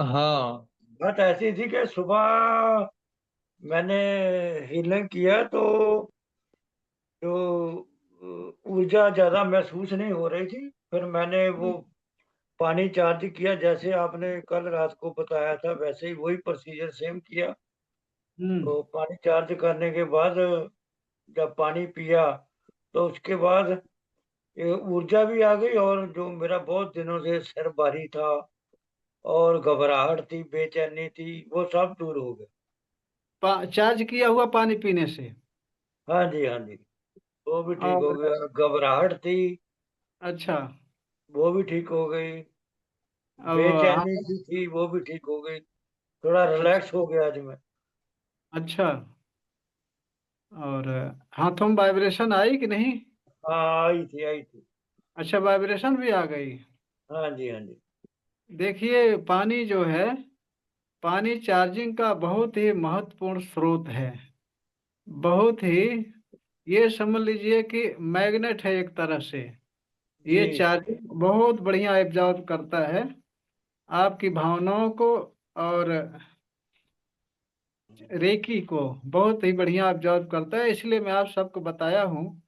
हाँ। बात ऐसी थी कि सुबह मैंने हीलिंग किया तो जो ऊर्जा ज्यादा महसूस नहीं हो रही थी। फिर मैंने वो पानी चार्ज किया, जैसे आपने कल रात को बताया था वैसे ही वही प्रोसीजर सेम किया। हम्म। तो पानी चार्ज करने के बाद जब पानी पिया तो उसके बाद ये ऊर्जा भी आ गई, और जो मेरा बहुत दिनों से सिर भारी था और घबराहट थी, बेचैनी थी, वो सब दूर हो गया। चार्ज किया हुआ पानी पीने से। हाँ जी, हाँ जी। वो भी ठीक हो और गया, घबराहट थी अच्छा। वो भी ठीक हो गई, अब बेचैनी हाँ। सी थी वो भी ठीक हो गई। थोड़ा अच्छा। रिलैक्स हो गया आज मैं। अच्छा। और हाथों में वाइब्रेशन आई कि नहीं? हाँ, आई थी, आई थी। अच्छा, वाइब्रेशन भी आ गई। हाँ जी, हाँ जी। देखिए, पानी जो है, पानी चार्जिंग का बहुत ही महत्वपूर्ण स्रोत है। बहुत ही, ये समझ लीजिए कि मैग्नेट है एक तरह से। ये जी, चार्जिंग बहुत बढ़िया एब्जॉर्ब करता है आपकी भावनाओं को, और रेकी को बहुत ही बढ़िया ऑब्जर्व करता है। इसलिए मैं आप सबको बताया हूँ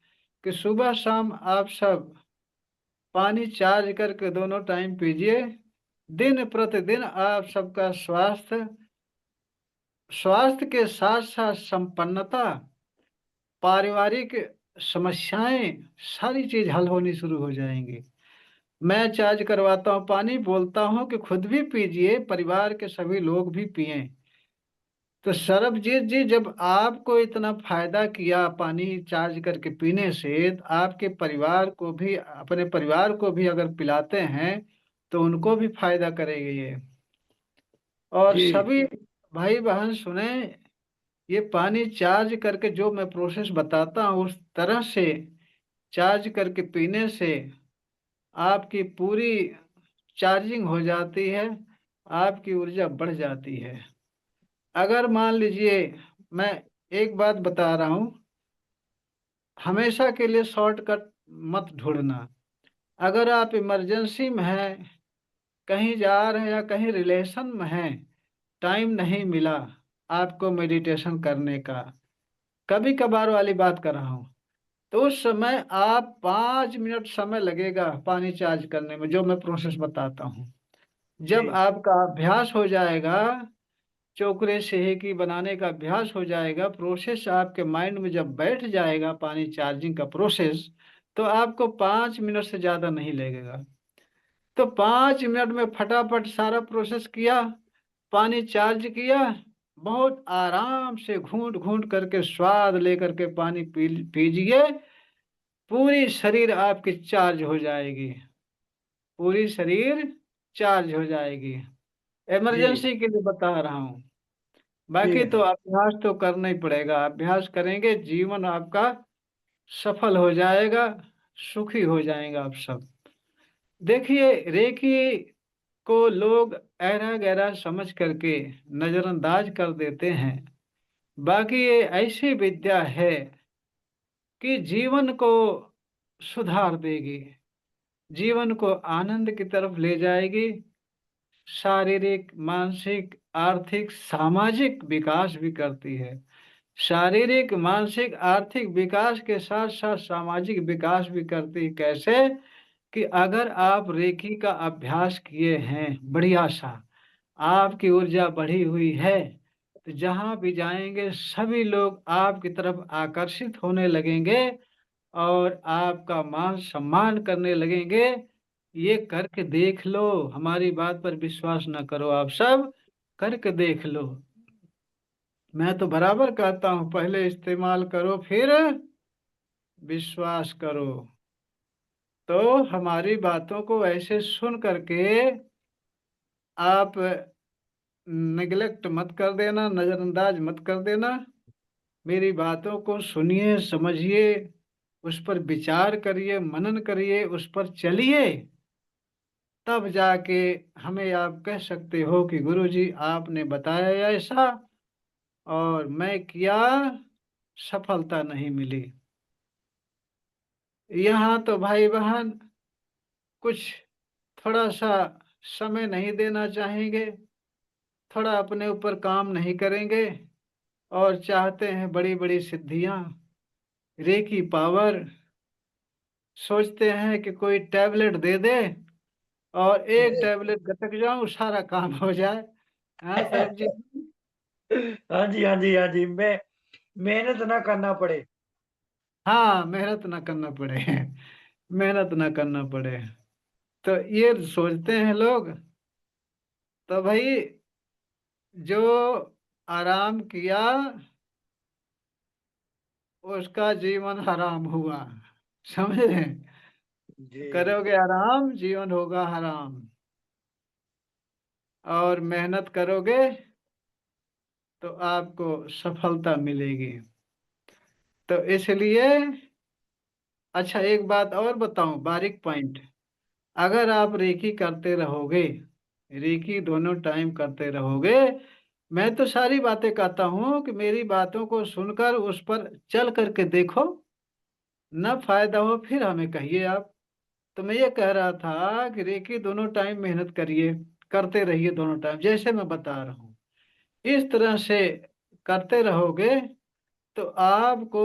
कि सुबह शाम आप सब पानी चार्ज करके दोनों टाइम पीजिए। दिन प्रतिदिन आप सबका स्वास्थ्य, स्वास्थ्य के साथ साथ संपन्नता, पारिवारिक समस्याएं, सारी चीज हल होनी शुरू हो जाएंगी। मैं चार्ज करवाता हूँ पानी, बोलता हूँ कि खुद भी पीजिए, परिवार के सभी लोग भी पिएं। तो सरबजीत जी, जब आपको इतना फायदा किया पानी चार्ज करके पीने से, तो आपके परिवार को भी, अपने परिवार को भी अगर पिलाते हैं तो उनको भी फायदा करेगी ये। और जी, सभी भाई बहन सुने, ये पानी चार्ज करके जो मैं प्रोसेस बताता हूँ उस तरह से चार्ज करके पीने से आपकी पूरी चार्जिंग हो जाती है, आपकी ऊर्जा बढ़ जाती है। अगर मान लीजिए, मैं एक बात बता रहा हूँ, हमेशा के लिए शॉर्टकट मत ढूंढना। अगर आप इमरजेंसी में हैं, कहीं जा रहे हैं या कहीं रिलेशन में हैं, टाइम नहीं मिला आपको मेडिटेशन करने का, कभी कभार वाली बात कर रहा हूँ, तो उस समय आप 5 मिनट समय लगेगा पानी चार्ज करने में, जो मैं प्रोसेस बताता हूँ। जब जी, आपका अभ्यास हो जाएगा, चोकरे सेहकी बनाने का अभ्यास हो जाएगा, प्रोसेस आपके माइंड में जब बैठ जाएगा पानी चार्जिंग का प्रोसेस, तो आपको 5 मिनट से ज्यादा नहीं लगेगा। तो 5 मिनट में फटाफट सारा प्रोसेस किया, पानी चार्ज किया, बहुत आराम से घूंट घूंट करके स्वाद लेकर के पानी पीजिए। पूरी शरीर आपकी चार्ज हो जाएगी, पूरी शरीर चार्ज हो जाएगी। जी, इमरजेंसी के लिए बता रहा हूँ। जी, बाकी तो हाँ, अभ्यास तो करना ही पड़ेगा, अभ्यास करेंगे जीवन आपका सफल हो जाएगा, सुखी हो जाएगा आप सब। देखिए, रेकी को लोग ऐरा गैरा समझ करके नजरअंदाज कर देते हैं। बाकी ये ऐसी विद्या है कि जीवन को सुधार देगी, जीवन को आनंद की तरफ ले जाएगी, शारीरिक, मानसिक, आर्थिक, सामाजिक विकास भी करती है। शारीरिक, मानसिक, आर्थिक विकास के साथ साथ सामाजिक विकास भी करती है। कैसे? कि अगर आप रेकी का अभ्यास किए हैं बढ़िया सा, आपकी ऊर्जा बढ़ी हुई है, तो जहां भी जाएंगे सभी लोग आपकी तरफ आकर्षित होने लगेंगे और आपका मान सम्मान करने लगेंगे। ये करके देख लो, हमारी बात पर विश्वास न करो, आप सब करके देख लो। मैं तो बराबर कहता हूँ, पहले इस्तेमाल करो फिर विश्वास करो। तो हमारी बातों को ऐसे सुन करके आप निगलेक्ट मत कर देना, नजरअंदाज मत कर देना। मेरी बातों को सुनिए, समझिए, उस पर विचार करिए, मनन करिए, उस पर चलिए। तब जाके हमें आप कह सकते हो कि गुरुजी आपने बताया ऐसा और मैं किया, सफलता नहीं मिली। यहाँ तो भाई बहन कुछ थोड़ा सा समय नहीं देना चाहेंगे। थोड़ा अपने ऊपर काम नहीं करेंगे और चाहते हैं बड़ी बड़ी सिद्धियां, रेकी पावर, सोचते हैं कि कोई टैबलेट दे दे और एक टैबलेट गटक जाऊं सारा काम हो जाए। हाँ सरबजीत। हाँ जी, हाँ जी, हाँ जी। मैं मेहनत ना करना पड़े। हाँ, मेहनत ना करना पड़े। मेहनत ना करना पड़े, तो ये सोचते हैं लोग। तो भाई, जो आराम किया उसका जीवन हराम हुआ, समझे? जी। करोगे आराम, जीवन होगा हराम। और मेहनत करोगे तो आपको सफलता मिलेगी। तो इसलिए, अच्छा एक बात और बताऊं, बारीक पॉइंट। अगर आप रेकी करते रहोगे, रेकी दोनों टाइम करते रहोगे, मैं तो सारी बातें कहता हूँ कि मेरी बातों को सुनकर उस पर चल करके देखो, न फायदा हो फिर हमें कहिए आप। तो मैं ये कह रहा था कि रेकी दोनों टाइम मेहनत करिए, करते रहिए दोनों टाइम, जैसे मैं बता रहा हूँ इस तरह से करते रहोगे तो आपको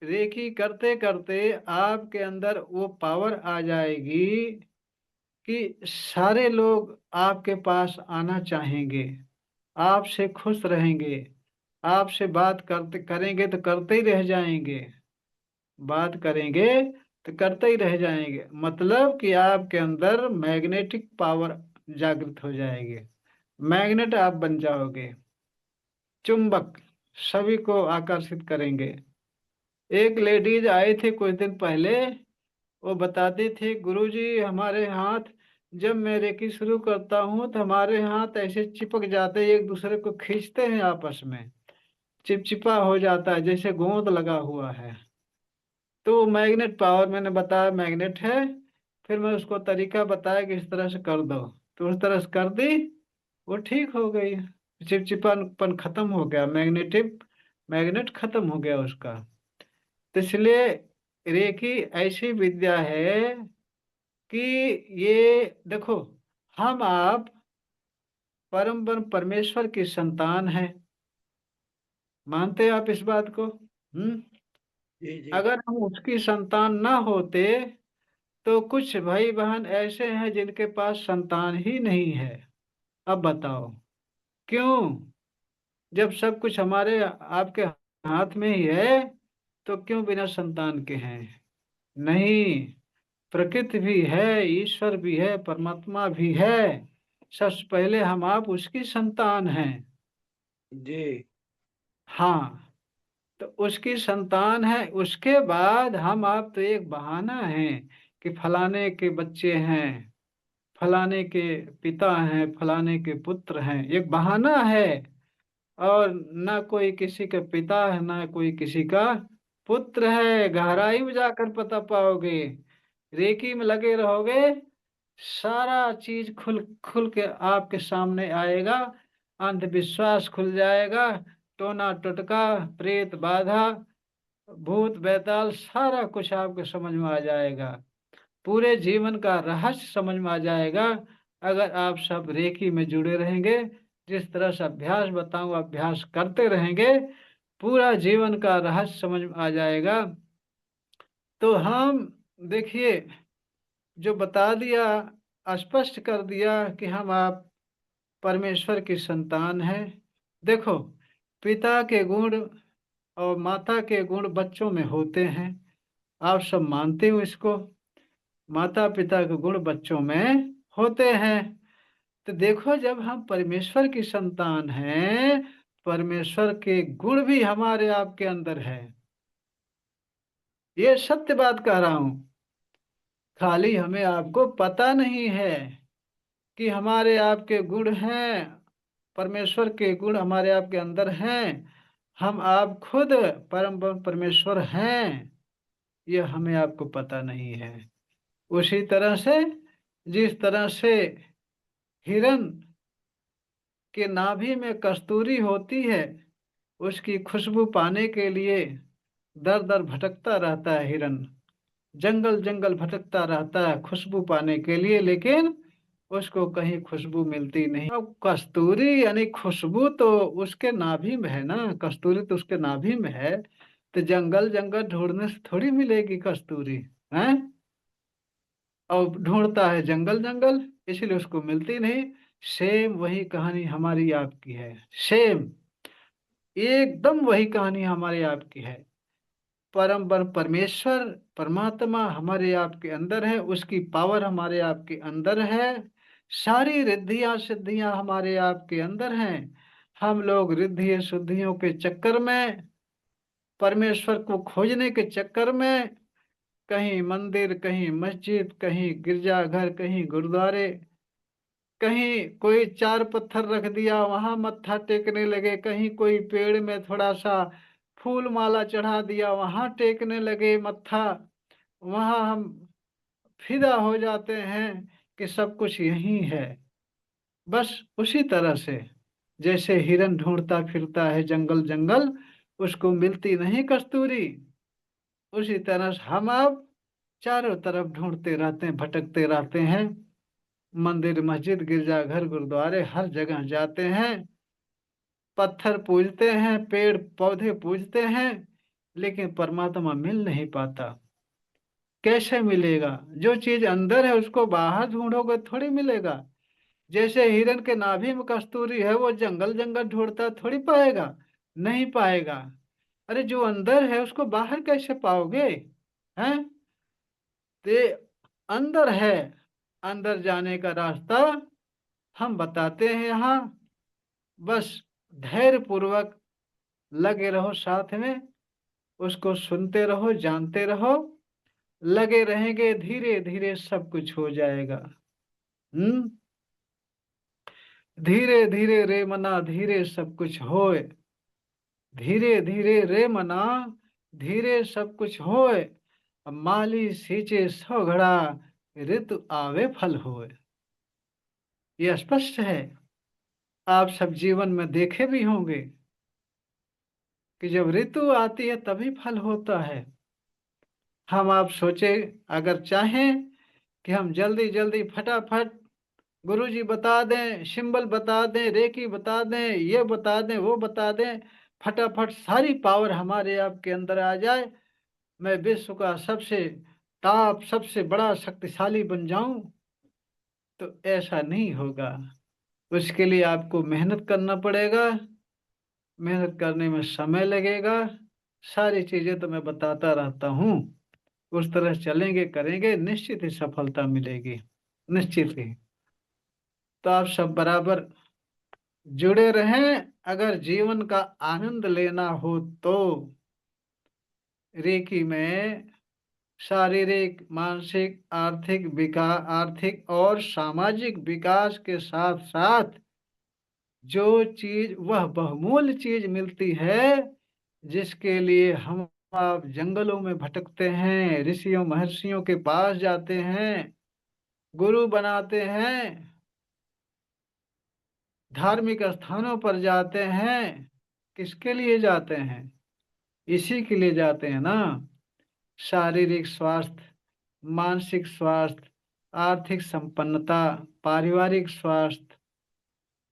रेकी करते करते आपके अंदर वो पावर आ जाएगी कि सारे लोग आपके पास आना चाहेंगे, आपसे खुश रहेंगे, आपसे बात करते करेंगे तो करते ही रह जाएंगे, बात करेंगे तो करते ही रह जाएंगे। मतलब कि आपके अंदर मैग्नेटिक पावर जागृत हो जाएगी, मैग्नेट आप बन जाओगे, चुंबक सभी को आकर्षित करेंगे। एक लेडीज आई थी कुछ दिन पहले, वो बताती थी, गुरुजी हमारे हाथ, जब मैं रेकी शुरू करता हूँ तो हमारे हाथ ऐसे चिपक जाते हैं, एक दूसरे को खींचते हैं आपस में, चिपचिपा हो जाता है जैसे गोंद लगा हुआ है। तो मैग्नेट पावर मैंने बताया मैग्नेट है। फिर मैं उसको तरीका बताया कि इस तरह से कर दो, तो उस तरह से कर दी, वो ठीक हो गई, चिपचिपापन खत्म हो गया, मैग्नेट खत्म हो गया उसका। तो इसलिए रेकी ऐसी विद्या है कि ये देखो, हम आप परम ब्रह्म परमेश्वर की संतान हैं, मानते हैं आप इस बात को? जी, जी। अगर हम उसकी संतान ना होते तो कुछ भाई बहन ऐसे हैं जिनके पास संतान ही नहीं है। अब बताओ क्यों? जब सब कुछ हमारे आपके हाथ में ही है तो क्यों बिना संतान के हैं? नहीं, प्रकृति भी है, ईश्वर भी है, परमात्मा भी है, सबसे पहले हम आप उसकी संतान हैं। जी। हाँ, तो उसकी संतान है, उसके बाद हम आप तो एक बहाना है कि फलाने के बच्चे हैं, फलाने के पिता हैं, फलाने के पुत्र हैं, एक बहाना है। और ना कोई किसी का पिता है ना कोई किसी का पुत्र है, गहराई में जाकर पता पाओगे। रेकी में लगे रहोगे, सारा चीज खुल खुल के आपके सामने आएगा, अंधविश्वास खुल जाएगा, टोना टोटका, प्रेत बाधा, भूत बैताल, सारा कुछ आपके समझ में आ जाएगा, पूरे जीवन का रहस्य समझ में आ जाएगा। अगर आप सब रेकी में जुड़े रहेंगे, जिस तरह से अभ्यास बताऊं अभ्यास करते रहेंगे, पूरा जीवन का रहस्य समझ में आ जाएगा। तो हम देखिए, जो बता दिया, स्पष्ट कर दिया कि हम आप परमेश्वर की संतान हैं। देखो, पिता के गुण और माता के गुण बच्चों में होते हैं, आप सब मानते हो इसको, माता पिता के गुण बच्चों में होते हैं। तो देखो, जब हम परमेश्वर की संतान हैं, परमेश्वर के गुण भी हमारे आपके अंदर है, ये सत्य बात कह रहा हूं। खाली हमें आपको पता नहीं है कि हमारे आपके गुण हैं, परमेश्वर के गुण हमारे आपके अंदर हैं, हम आप खुद परम परमेश्वर हैं, ये हमें आपको पता नहीं है। उसी तरह से, जिस तरह से हिरन के नाभि में कस्तूरी होती है, उसकी खुशबू पाने के लिए दर दर भटकता रहता है हिरन, जंगल जंगल भटकता रहता है खुशबू पाने के लिए, लेकिन उसको कहीं खुशबू मिलती नहीं। अब कस्तूरी यानी खुशबू तो उसके नाभि में है ना, कस्तूरी तो उसके नाभि में है, तो जंगल जंगल ढूंढने से थोड़ी मिलेगी कस्तूरी, है। और ढूंढता है जंगल जंगल, इसलिए उसको मिलती नहीं। सेम वही कहानी हमारी आपकी है, सेम एकदम वही कहानी हमारी आपकी है। परम बर परमेश्वर परमात्मा हमारे आपके अंदर है, उसकी पावर हमारे आपके अंदर है, सारी रिद्धियां सिद्धियां हमारे आपके अंदर हैं। हम लोग रिद्धि शुद्धियों के चक्कर में, परमेश्वर को खोजने के चक्कर में, कहीं मंदिर कहीं मस्जिद कहीं गिरजाघर कहीं गुरुद्वारे, कहीं कोई चार पत्थर रख दिया वहां मत्था टेकने लगे, कहीं कोई पेड़ में थोड़ा सा फूल माला चढ़ा दिया वहां टेकने लगे मत्था। वहां हम फिदा हो जाते हैं कि सब कुछ यही है। बस उसी तरह से जैसे हिरन ढूंढता फिरता है जंगल जंगल, उसको मिलती नहीं कस्तूरी, उसी तरह से हम अब चारों तरफ ढूंढते रहते हैं, भटकते रहते हैं। मंदिर मस्जिद गिरजाघर गुरुद्वारे हर जगह जाते हैं, पत्थर पूजते हैं, पेड़ पौधे पूजते हैं, लेकिन परमात्मा मिल नहीं पाता। कैसे मिलेगा? जो चीज अंदर है उसको बाहर ढूंढोगे थोड़ी मिलेगा। जैसे हिरन के नाभि में कस्तूरी है, वो जंगल जंगल ढूंढता थोड़ी पाएगा, नहीं पाएगा। अरे जो अंदर है उसको बाहर कैसे पाओगे? हैं? ते अंदर है, अंदर जाने का रास्ता हम बताते हैं यहाँ। बस धैर्य पूर्वक लगे रहो साथ में, उसको सुनते रहो, जानते रहो, लगे रहेंगे, धीरे धीरे सब कुछ हो जाएगा। हम्म। धीरे धीरे रे मना धीरे सब कुछ होए, धीरे धीरे रे मना धीरे सब कुछ होए, अब माली सींचे सौ घड़ा ऋतु आवे फल होए। ये स्पष्ट है, आप सब जीवन में देखे भी होंगे कि जब ऋतु आती है तभी फल होता है। हम आप सोचे, अगर चाहें कि हम जल्दी जल्दी फटाफट गुरुजी बता दें, सिंबल बता दें, रेकी बता दें, ये बता दें, वो बता दें, फटाफट सारी पावर हमारे आपके अंदर आ जाए, मैं विश्व का सबसे टॉप सबसे बड़ा शक्तिशाली बन जाऊं, तो ऐसा नहीं होगा। उसके लिए आपको मेहनत करना पड़ेगा, मेहनत करने में समय लगेगा। सारी चीजें तो मैं बताता रहता हूँ, उस तरह चलेंगे करेंगे निश्चित ही सफलता मिलेगी, निश्चित ही। तो आप सब बराबर जुड़े रहें। अगर जीवन का आनंद लेना हो तो रेकी में शारीरिक मानसिक आर्थिक और सामाजिक विकास के साथ साथ जो चीज वह बहुमूल्य चीज मिलती है, जिसके लिए हम आप जंगलों में भटकते हैं, ऋषियों महर्षियों के पास जाते हैं, गुरु बनाते हैं, धार्मिक स्थानों पर जाते हैं, किसके लिए जाते हैं? इसी के लिए जाते हैं ना। शारीरिक स्वास्थ्य, मानसिक स्वास्थ्य, आर्थिक संपन्नता, पारिवारिक स्वास्थ्य,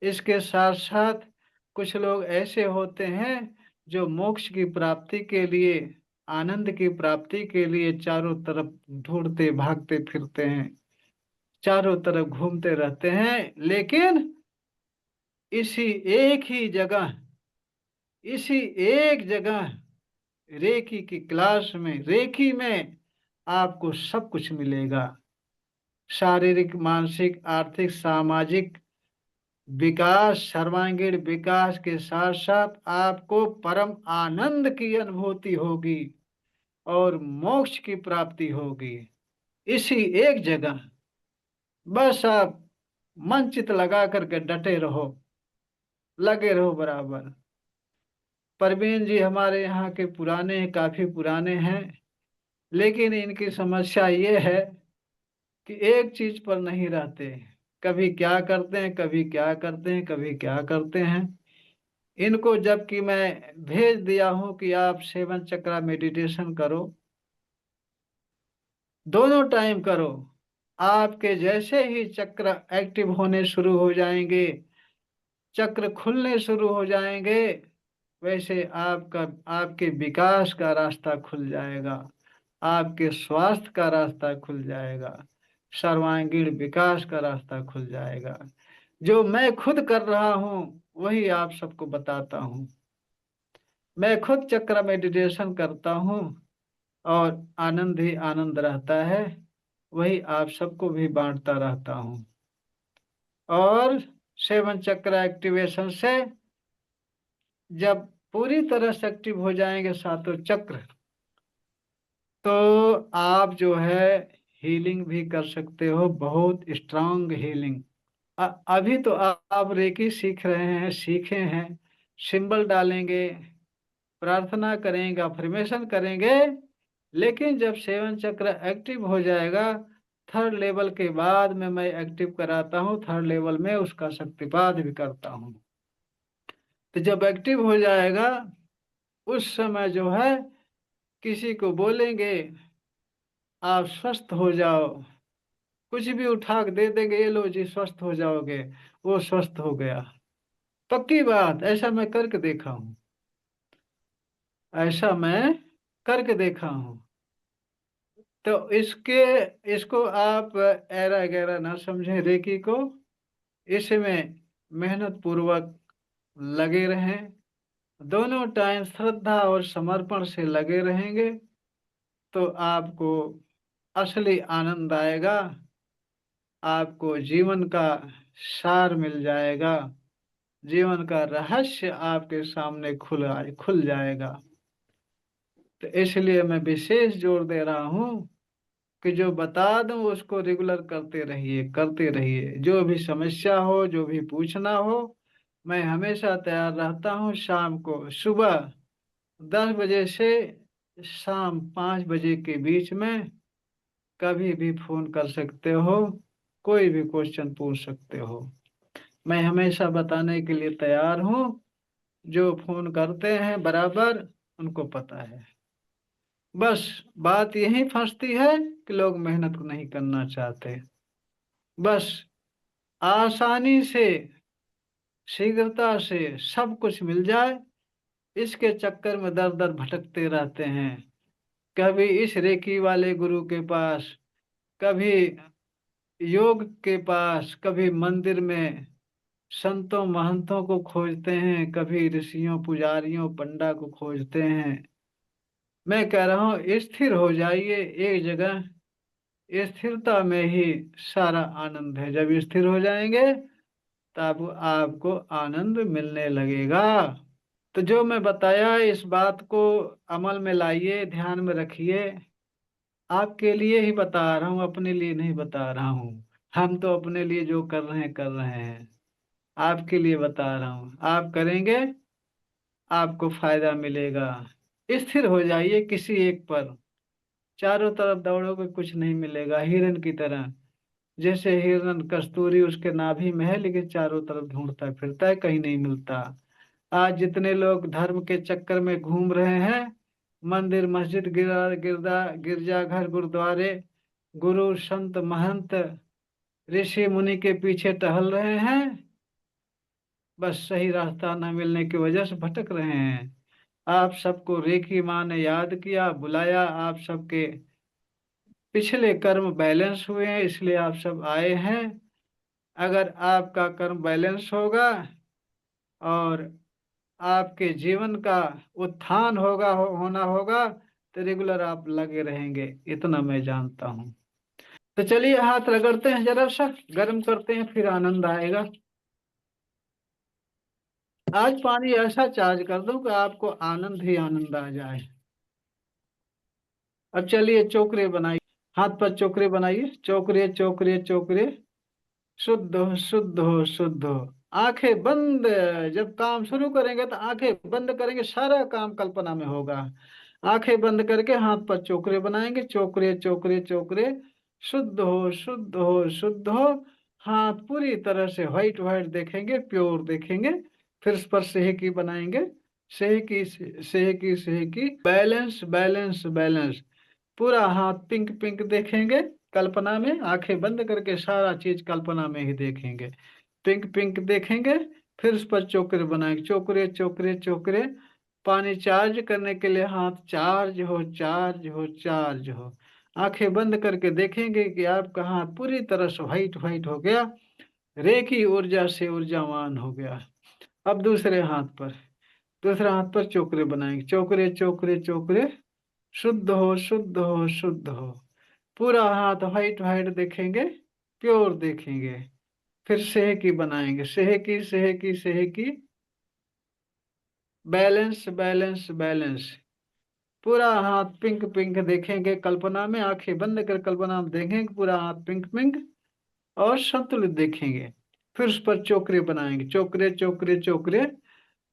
इसके साथ साथ कुछ लोग ऐसे होते हैं जो मोक्ष की प्राप्ति के लिए, आनंद की प्राप्ति के लिए चारों तरफ ढूंढते भागते फिरते हैं, चारों तरफ घूमते रहते हैं, लेकिन इसी एक ही जगह, इसी एक जगह रेकी की क्लास में, रेकी में आपको सब कुछ मिलेगा। शारीरिक मानसिक आर्थिक सामाजिक विकास, सर्वांगीण विकास के साथ साथ आपको परम आनंद की अनुभूति होगी और मोक्ष की प्राप्ति होगी, इसी एक जगह। बस आप मन चित लगा करके डटे रहो, लगे रहो बराबर। परवीन जी हमारे यहाँ के पुराने हैं, काफी पुराने हैं, लेकिन इनकी समस्या ये है कि एक चीज पर नहीं रहते, कभी क्या करते हैं, कभी क्या करते हैं, कभी क्या करते हैं। इनको जबकि मैं भेज दिया हूं कि आप सेवन चक्रा मेडिटेशन करो, दोनों टाइम करो, आपके जैसे ही चक्र एक्टिव होने शुरू हो जाएंगे, चक्र खुलने शुरू हो जाएंगे, वैसे आपके विकास का रास्ता खुल जाएगा, आपके स्वास्थ्य का रास्ता खुल जाएगा, सर्वांगीण विकास का रास्ता खुल जाएगा। जो मैं खुद कर रहा हूँ वही आप सबको बताता हूँ। मैं खुद चक्र मेडिटेशन करता हूँ और आनंद ही आनंद रहता है, वही आप सबको भी बांटता रहता हूँ। और सेवन चक्र एक्टिवेशन से जब पूरी तरह से एक्टिव हो जाएंगे सातों चक्र, तो आप जो है हीलिंग भी कर सकते हो, बहुत स्ट्रांग हीलिंग। अभी तो आप रेकी सीख रहे हैं, सीखे हैं, सिंबल डालेंगे, प्रार्थना करेंगे, अफर्मेशन करेंगे, लेकिन जब सेवन चक्र एक्टिव हो जाएगा, थर्ड लेवल के बाद में मैं एक्टिव कराता हूँ, थर्ड लेवल में उसका शक्तिपात भी करता हूँ। तो जब एक्टिव हो जाएगा उस समय जो है किसी को बोलेंगे आप स्वस्थ हो जाओ, कुछ भी उठा के दे देंगे, ये लो जी स्वस्थ हो जाओगे, वो स्वस्थ हो गया। पक्की बात, ऐसा मैं करके देखा हूँ, ऐसा मैं करके देखा हूँ। तो इसको आप ऐरा गैरा ना समझें, रेकी को इसमें मेहनत पूर्वक लगे रहें, दोनों टाइम श्रद्धा और समर्पण से लगे रहेंगे तो आपको असली आनंद आएगा, आपको जीवन का सार मिल जाएगा, जीवन का रहस्य आपके सामने खुल जाएगा। तो इसलिए मैं विशेष जोर दे रहा हूँ कि जो बता दूं उसको रेगुलर करते रहिए, करते रहिए। जो भी समस्या हो, जो भी पूछना हो, मैं हमेशा तैयार रहता हूँ। शाम को सुबह 10 बजे से शाम 5 बजे के बीच में कभी भी फोन कर सकते हो, कोई भी क्वेश्चन पूछ सकते हो, मैं हमेशा बताने के लिए तैयार हूँ। जो फोन करते हैं बराबर उनको पता है। बस बात यही फंसती है कि लोग मेहनत नहीं करना चाहते। बस आसानी से, शीघ्रता से सब कुछ मिल जाए, इसके चक्कर में दर दर भटकते रहते हैं। कभी इस रेकी वाले गुरु के पास, कभी योग के पास, कभी मंदिर में संतों महंतों को खोजते हैं, कभी ऋषियों पुजारियों पंडा को खोजते हैं। मैं कह रहा हूँ स्थिर हो जाइए एक जगह, स्थिरता में ही सारा आनंद है। जब स्थिर हो जाएंगे तब आपको आनंद मिलने लगेगा। तो जो मैं बताया इस बात को अमल में लाइए, ध्यान में रखिए। आपके लिए ही बता रहा हूँ, अपने लिए नहीं बता रहा हूँ। हम तो अपने लिए जो कर रहे हैं, आपके लिए बता रहा हूँ। आप करेंगे आपको फायदा मिलेगा। स्थिर हो जाइए किसी एक पर, चारों तरफ दौड़ोगे कुछ नहीं मिलेगा। हिरन की तरह, जैसे हिरन कस्तूरी उसके नाभि में है लेकिन चारों तरफ ढूंढता फिरता है, कहीं नहीं मिलता। आज जितने लोग धर्म के चक्कर में घूम रहे हैं, मंदिर मस्जिद गिरजाघर गुरुद्वारे, गुरु संत महंत ऋषि मुनि के पीछे टहल रहे हैं, बस सही रास्ता न मिलने की वजह से भटक रहे हैं। आप सबको रेखी माँ ने याद किया, बुलाया, आप सबके पिछले कर्म बैलेंस हुए हैं इसलिए आप सब आए हैं। अगर आपका कर्म बैलेंस होगा और आपके जीवन का उत्थान होना होगा तो रेगुलर आप लगे रहेंगे, इतना मैं जानता हूँ। तो चलिए हाथ रगड़ते हैं, जरा सा गर्म करते हैं, फिर आनंद आएगा। आज पानी ऐसा चार्ज कर दूं कि आपको आनंद ही आनंद आ जाए। अब चलिए चोकरे बनाइए, हाथ पर चोकरे बनाइए, चोकरे चोकरे चोकरे, शुद्ध हो शुद्ध हो शुद्ध हो। आंखें बंद। जब काम शुरू करेंगे तो आंखें बंद करेंगे, सारा काम कल्पना में होगा। आंखें बंद करके हाथ पर चोकरे बनाएंगे, चोकरे चोकरे चोकरे, शुद्ध हो शुद्ध हो शुद्ध हो। हाथ पूरी तरह से व्हाइट व्हाइट देखेंगे, प्योर देखेंगे। फिर इस पर सेहकी बनाएंगे, सेहकी सेहकी सेहकी, बैलेंस बैलेंस बैलेंस। पूरा हाथ पिंक पिंक देखेंगे, कल्पना में आंखें बंद करके सारा चीज कल्पना में ही देखेंगे। पिंक पिंक देखेंगे, फिर उस पर चोकरे बनाएंगे, चोकरे चोकरे चोकरे। पानी चार्ज करने के लिए हाथ चार्ज हो चार्ज हो चार्ज हो। आंखें बंद करके देखेंगे कि आपका हाथ पूरी तरह से व्हाइट व्हाइट हो गया, रेखी ऊर्जा से ऊर्जावान हो गया। अब दूसरे हाथ पर चोकरे बनाएंगे, चोकरे चोकरे चोकरे। शुद्ध हो शुद्ध हो शुद्ध हो। पूरा हाथ व्हाइट व्हाइट देखेंगे, प्योर देखेंगे। फिर सेहकी बनाएंगे, सेहकी सेहकी सेहकी। Balance balance balance. पूरा हाथ पिंक पिंक देखेंगे कल्पना में, आंखें बंद कर कल्पना में देखेंगे पूरा हाथ पिंक पिंक और संतुलित देखेंगे। फिर उस पर चोकरे बनाएंगे, चोकरे चोकरे चोकरे।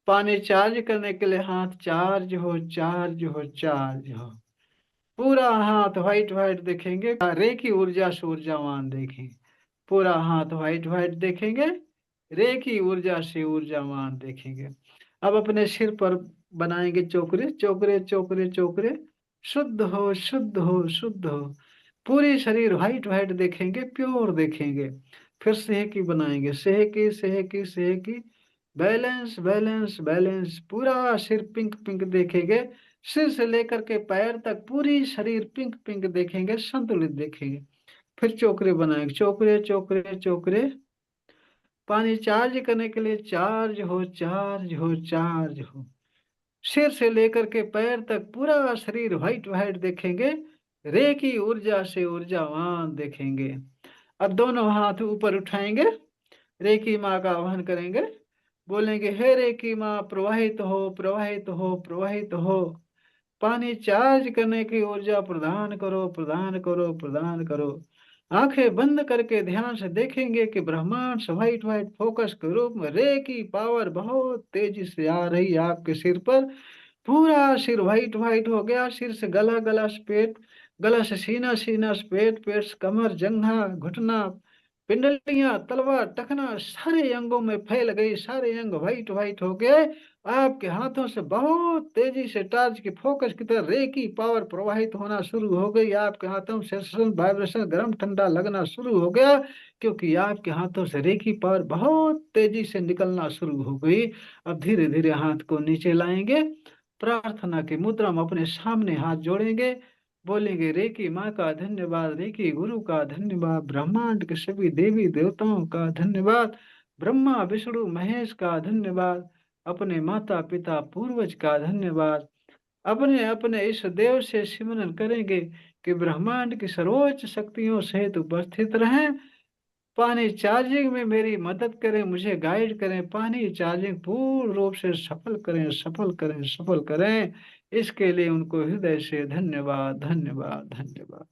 पानी चार्ज करने के लिए हाथ चार्ज हो चार्ज हो चार्ज हो। पूरा हाथ व्हाइट व्हाइट देखेंगे, रे की ऊर्जा से ऊर्जावान देखेंगे। पूरा हाथ व्हाइट व्हाइट देखेंगे, रे की ऊर्जा से ऊर्जावान देखेंगे। अब अपने सिर पर बनाएंगे चोकरे चोकरे चोकरे चोकरे। शुद्ध हो शुद्ध हो शुद्ध हो। पूरी शरीर व्हाइट व्हाइट देखेंगे, प्योर देखेंगे। फिर सेहकी बनाएंगे, सेहकी सेहकी सेहकी। Balance balance balance. पूरा सिर पिंक पिंक देखेंगे, सिर से लेकर के पैर तक पूरी शरीर पिंक पिंक देखेंगे, संतुलित देखेंगे। फिर चोकरे बनाएंगे, चोकरे चोकरे चोकरे। पानी चार्ज करने के लिए चार्ज हो चार्ज हो चार्ज हो। सिर से लेकर के पैर तक पूरा शरीर व्हाइट व्हाइट देखेंगे, रे की ऊर्जा से ऊर्जावान देखेंगे। अब दोनों हाथ ऊपर उठाएंगे, रे की माँ का आह्वान करेंगे, बोलेंगे हे रे की माँ प्रवाहित हो प्रवाहित हो प्रवाहित हो। पानी चार्ज करने की ऊर्जा प्रदान करो प्रदान करो प्रदान करो। आंखें बंद करके ध्यान से देखेंगे कि ब्रह्मांड से व्हाइट व्हाइट फोकस के रूप में रे की पावर बहुत तेजी से आ रही है आपके सिर पर। पूरा सिर व्हाइट व्हाइट हो गया, सिर से गला गला से पेट, गला से सीना सीना से पेट, पेट से कमर जंघा घुटना पिंडलियां तलवा टखना सारे अंगों में फैल गई, सारे अंग व्हाइट व्हाइट हो गए। आपके हाथों से बहुत तेजी से टार्च की फोकस की तरह रे की पावर प्रवाहित होना शुरू हो गई। आपके हाथों से वाइब्रेशन गर्म ठंडा लगना शुरू हो गया, क्योंकि आपके हाथों से रे की पावर बहुत तेजी से निकलना शुरू हो गई। अब धीरे धीरे हाथ को नीचे लाएंगे, प्रार्थना की मुद्रा में अपने सामने हाथ जोड़ेंगे, बोलेंगे रे की माँ का धन्यवाद, रे की गुरु का धन्यवाद, ब्रह्मांड के सभी देवी देवताओं का धन्यवाद, ब्रह्मा विष्णु महेश का धन्यवाद, अपने माता पिता पूर्वज का धन्यवाद। अपने अपने इस देव से सिमरन करेंगे कि ब्रह्मांड की सर्वोच्च शक्तियों सहित उपस्थित रहें, पानी चार्जिंग में मेरी मदद करें, मुझे गाइड करें, पानी चार्जिंग पूर्ण रूप से सफल करें सफल करें सफल करें। इसके लिए उनको हृदय से धन्यवाद धन्यवाद धन्यवाद।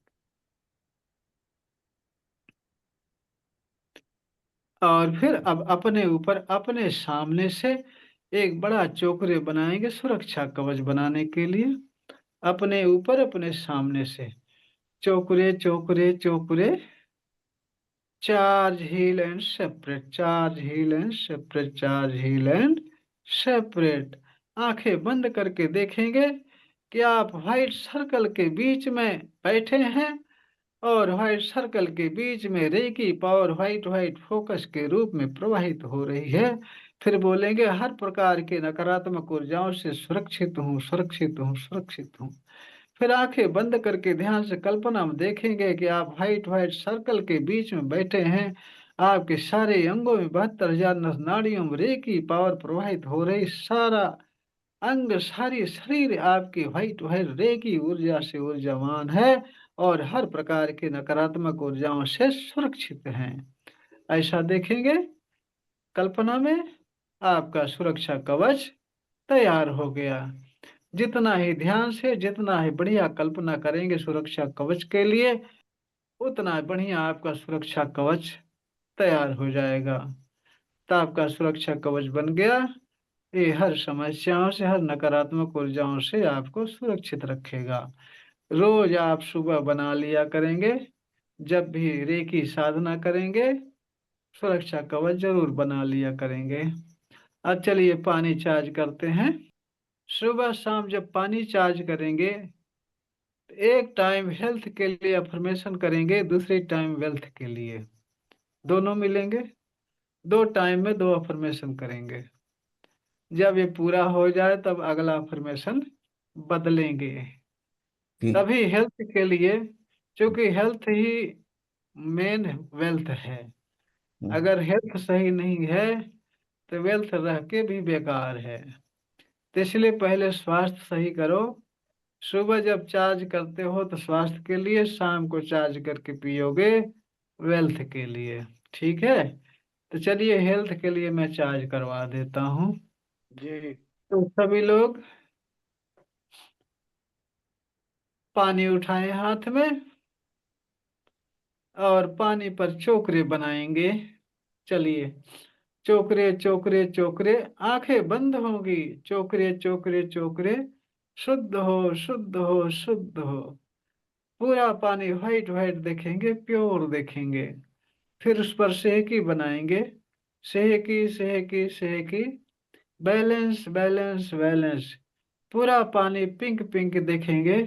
और फिर अब अपने ऊपर अपने सामने से एक बड़ा चोकरे बनाएंगे सुरक्षा कवच बनाने के लिए। अपने ऊपर अपने सामने से चोकरे चोकरे चोकरे। Charge heal and separate, charge heal and separate, charge heal and separate. आंखें बंद करके देखेंगे कि आप व्हाइट सर्कल के बीच में बैठे हैं और व्हाइट सर्कल के बीच में रे की पावर व्हाइट व्हाइट फोकस के रूप में प्रवाहित हो रही है। फिर बोलेंगे हर प्रकार के नकारात्मक ऊर्जाओं से सुरक्षित हूँ सुरक्षित हूँ सुरक्षित हूँ। फिर आंखें बंद करके ध्यान से कल्पना में देखेंगे कि आप व्हाइट व्हाइट सर्कल के बीच में बैठे हैं। आपके सारे अंगों में 72,000 नस नाड़ियों में रे की पावर प्रवाहित हो रही, सारा अंग सारी शरीर आपकी व्हाइट व्हाइट रे की ऊर्जा से ऊर्जावान है और हर प्रकार की नकारात्मक ऊर्जाओं से सुरक्षित हैं। ऐसा देखेंगे कल्पना में, आपका सुरक्षा कवच तैयार हो गया। जितना ही ध्यान से जितना ही बढ़िया कल्पना करेंगे सुरक्षा कवच के लिए, उतना बढ़िया आपका सुरक्षा कवच तैयार हो जाएगा। तो आपका सुरक्षा कवच बन गया। ये हर समस्याओं से हर नकारात्मक ऊर्जाओं से आपको सुरक्षित रखेगा। रोज आप सुबह बना लिया करेंगे, जब भी रे की साधना करेंगे सुरक्षा कवच जरूर बना लिया करेंगे। अब चलिए पानी चार्ज करते हैं। सुबह शाम जब पानी चार्ज करेंगे एक टाइम हेल्थ के लिए अफर्मेशन करेंगे, दूसरी टाइम वेल्थ के लिए, दोनों मिलेंगे। 2 टाइम में 2 अफर्मेशन करेंगे। जब ये पूरा हो जाए तब अगला अफर्मेशन बदलेंगे। ठीक। तभी हेल्थ के लिए, क्योंकि हेल्थ ही मेन वेल्थ है। अगर हेल्थ सही नहीं है तो वेल्थ रह के भी बेकार है। तो इसलिए पहले स्वास्थ्य सही करो। सुबह जब चार्ज करते हो तो स्वास्थ्य के लिए, शाम को चार्ज करके पियोगे वेल्थ के लिए। ठीक है, तो चलिए हेल्थ के लिए मैं चार्ज करवा देता हूँ। जी। तो सभी लोग पानी उठाएं हाथ में और पानी पर चोकरे बनाएंगे। चलिए, चोकरे चोकरे चोकरे, आंखें बंद होंगी। चोकरे चोकरे चोकरे, शुद्ध हो शुद्ध हो शुद्ध हो। पूरा पानी व्हाइट व्हाइट देखेंगे, प्योर देखेंगे। फिर उस पर सेहकी बनाएंगे। सेहकी सेहकी सेहकी, बैलेंस बैलेंस बैलेंस। पूरा पानी पिंक पिंक देखेंगे,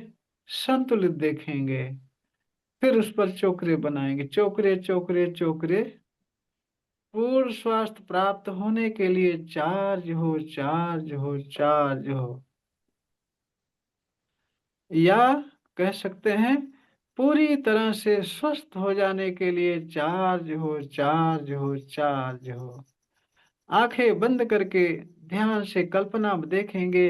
संतुलित देखेंगे। फिर उस पर चोकरे बनाएंगे, चोकरे चोकरे चोकरे। पूर्ण स्वास्थ्य प्राप्त होने के लिए चार्ज हो चार्ज हो चार्ज हो, या कह सकते हैं पूरी तरह से स्वस्थ हो जाने के लिए चार्ज हो चार्ज हो चार्ज हो। आंखें बंद करके ध्यान से कल्पना में देखेंगे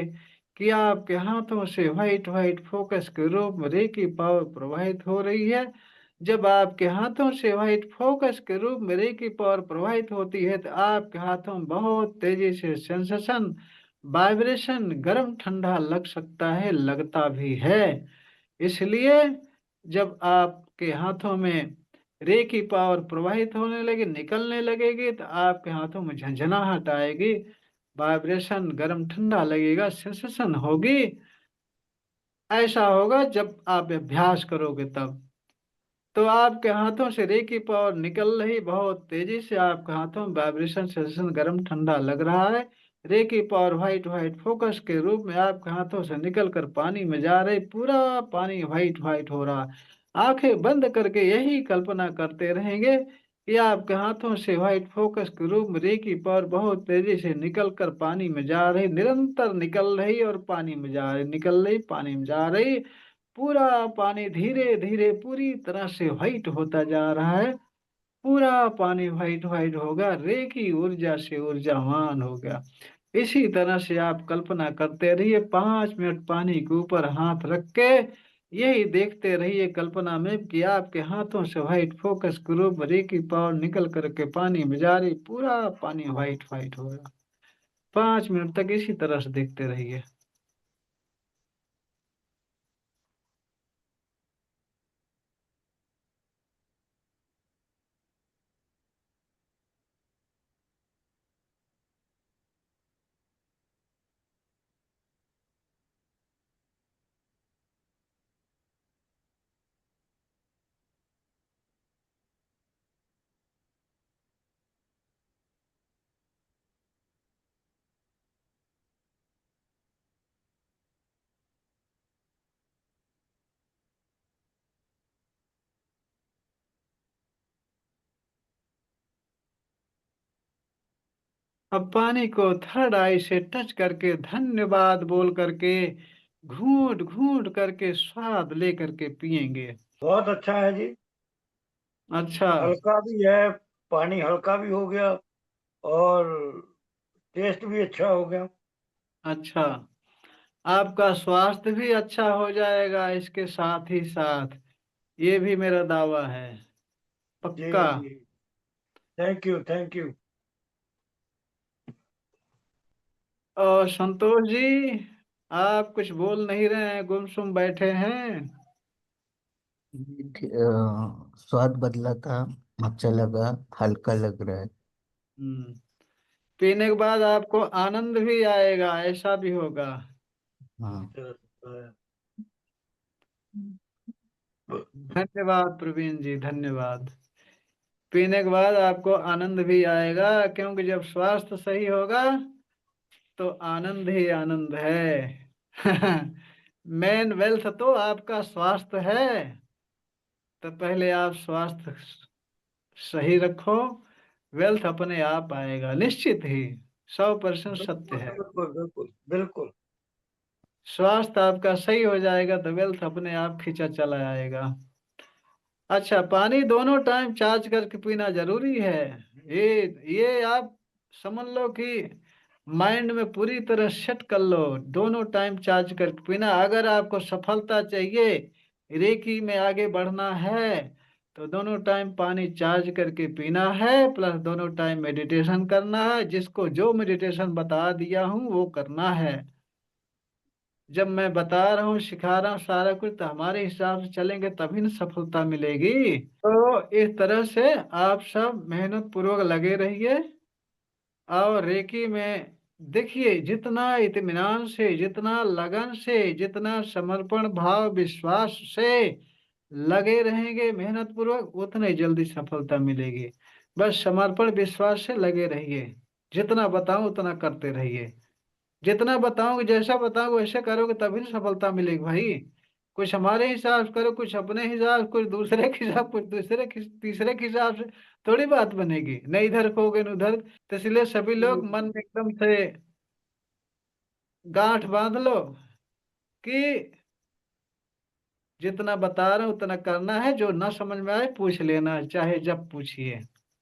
कि आपके हाथों से व्हाइट व्हाइट फोकस के रूप में रेकी पावर प्रवाहित हो रही है। जब आपके हाथों से व्हाइट फोकस के रूप में रेकी पावर प्रवाहित होती है तो आपके हाथों में बहुत तेजी से सेंसेशन, वाइब्रेशन, गर्म ठंडा लग सकता है, लगता भी है। इसलिए जब आपके हाथों में रे की पावर प्रवाहित होने लगे, निकलने लगेगी, तो आपके हाथों में झंझनाहट आएगी, वाइब्रेशन, गर्म ठंडा लगेगा, सेंसेशन होगी। ऐसा होगा जब आप अभ्यास करोगे तब। तो आपके हाथों से रे की पावर निकल रही बहुत तेजी से, आपके हाथों में वाइब्रेशन, सेंसेशन, गर्म ठंडा लग रहा है। रे की पावर व्हाइट व्हाइट फोकस के रूप में आपके हाथों से निकल कर पानी में जा रही, पूरा पानी व्हाइट व्हाइट हो रहा। आंखें बंद करके यही कल्पना करते रहेंगे कि आपके हाथों से व्हाइट फोकस के रूप में रे की पावर बहुत तेजी से निकल कर पानी में जा रही, निरंतर निकल रही और पानी में जा रही, निकल रही पानी में जा रही। पूरा पानी धीरे धीरे पूरी तरह से व्हाइट होता जा रहा है। पूरा पानी व्हाइट व्हाइट होगा, रे की ऊर्जा से ऊर्जावान हो गया। इसी तरह से आप कल्पना करते रहिए, 5 मिनट पानी के ऊपर हाथ रख के यही देखते रहिए कल्पना में कि आपके हाथों से व्हाइट फोकस के रूप में रे की पावर निकल करके पानी में जा रही, पूरा पानी व्हाइट व्हाइट होगा। 5 मिनट तक इसी तरह से देखते रहिए। अब पानी को थर्ड आई से टच करके धन्यवाद बोल करके घूंट घूंट करके स्वाद ले करके पिएंगे। बहुत अच्छा है जी। अच्छा। हल्का भी है, पानी हल्का भी हो गया और टेस्ट भी अच्छा हो गया। अच्छा, आपका स्वास्थ्य भी अच्छा हो जाएगा इसके साथ ही साथ, ये भी मेरा दावा है, जी पक्का। जी। Thank you thank you. और संतोष जी, आप कुछ बोल नहीं रहे हैं, गुमसुम बैठे हैं। स्वाद बदला था, अच्छा लगा, हल्का लग रहा है। हम्म, पीने के बाद आपको आनंद भी आएगा, ऐसा भी होगा। हाँ। धन्यवाद प्रवीण जी, धन्यवाद। पीने के बाद आपको आनंद भी आएगा, क्योंकि जब स्वास्थ्य सही होगा तो आनंद ही आनंद है। मेन वेल्थ तो आपका स्वास्थ्य है, तो पहले आप स्वास्थ्य सही रखो, वेल्थ अपने आप आएगा निश्चित ही। 100% सत्य बिल्कुल है। बिल्कुल बिल्कुल बिल्कुल। स्वास्थ्य आपका सही हो जाएगा तो वेल्थ अपने आप खींचा चला आएगा। अच्छा, पानी दोनों टाइम चार्ज करके पीना जरूरी है। ये आप समझ लो कि माइंड में पूरी तरह सेट कर लो, दोनों टाइम चार्ज करके पीना। अगर आपको सफलता चाहिए, रेकी में आगे बढ़ना है, तो दोनों टाइम पानी चार्ज करके पीना है, प्लस दोनों टाइम मेडिटेशन करना है। जिसको जो मेडिटेशन बता दिया हूँ वो करना है। जब मैं बता रहा हूँ, सिखा रहा हूँ सारा कुछ, तो हमारे हिसाब से चलेंगे तभी न सफलता मिलेगी। तो इस तरह से आप सब मेहनत पूर्वक लगे रहिए। और रेकी में देखिए, जितना इत्मीनान से, जितना लगन से, जितना समर्पण भाव विश्वास से लगे रहेंगे मेहनत पूर्वक, उतने जल्दी सफलता मिलेगी। बस समर्पण विश्वास से लगे रहिए। जितना बताऊं उतना करते रहिए। जितना बताऊंगे, जैसा बताऊंगे वैसे करोगे तभी ना सफलता मिलेगी भाई। कुछ हमारे हिसाब से करो, कुछ अपने हिसाब से, कुछ दूसरे के हिसाब, कुछ तीसरे के हिसाब से थोड़ी बात बनेगी। न इधर खोगे न उधर। तो इसलिए सभी लोग मन में एकदम से गांठ बांध लो कि जितना बता रहा हूं उतना करना है। जो ना समझ में आए पूछ लेना, चाहे जब पूछिए।